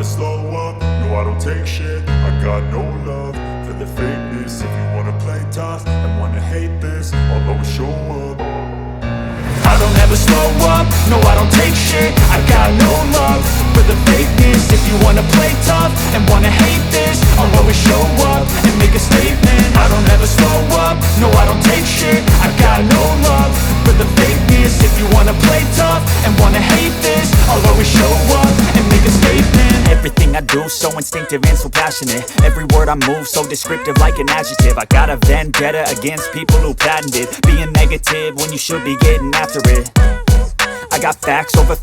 slow up, no I don't take shit. I got no love for the fakeness. If you wanna play tough and wanna hate this, I'll always show up. I don't ever slow up, no I don't take shit. I got no love for the fakeness. If you wanna play tough and wanna hate this, I'll always show up and make a statement. I don't ever slow up, no I don't take shit. I got no love for the fakeness. If you wanna play tough and wanna hate this, I'll always show up and make a statement. Everything I do so instinctive and so passionate. Every word I move so descriptive like an adjective. I got a vendetta against people who patented being negative when you should be getting after it. I got facts over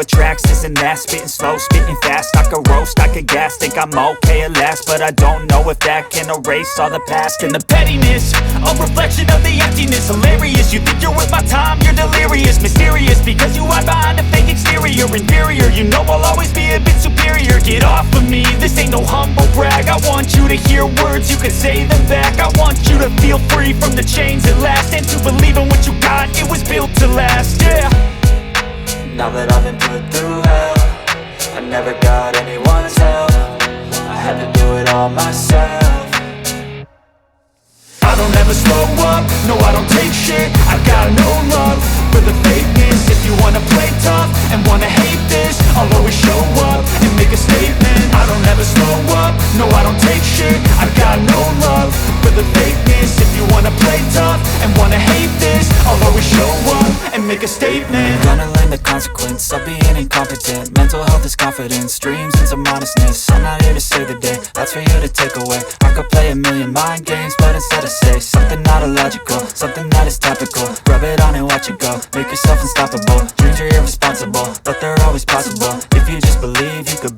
tracks, this and that. Spitting slow, spitting fast. I could roast, I could gas. Think I'm okay at last, but I don't know if that can erase all the past. And the pettiness, a reflection of the emptiness. Hilarious, you think you're worth my time, you're delirious. Mysterious, because you hide behind a fake exterior. Inferior, you know I'll always be a bit superior. Get off of me, this ain't no humble brag. I want you to hear words, you can say them back. I want you to feel free from the chains at last, and to believe in what you got, it was built to last, yeah. Now that I've been put through hell, I never got anyone's help. I had to do it all myself. I don't ever slow up, no I don't take shit. I got no love for the fakeness. If you wanna play tough and wanna hate this, I'll always show up and make a statement. I don't ever slow up, no I don't take shit. I got no love for the fakeness. If you wanna play tough and wanna hate this, I'll always show up and make a statement. Gonna learn the consequence of being incompetent. Mental health is confidence, dreams and some honestness. I'm not here to save the day, that's for you to take away. I could play a million mind games, but instead I say something not illogical, something that is topical. Rub it on and watch it go, make yourself unstoppable. Dreams are irresponsible, but they're always possible. If you just believe, you could be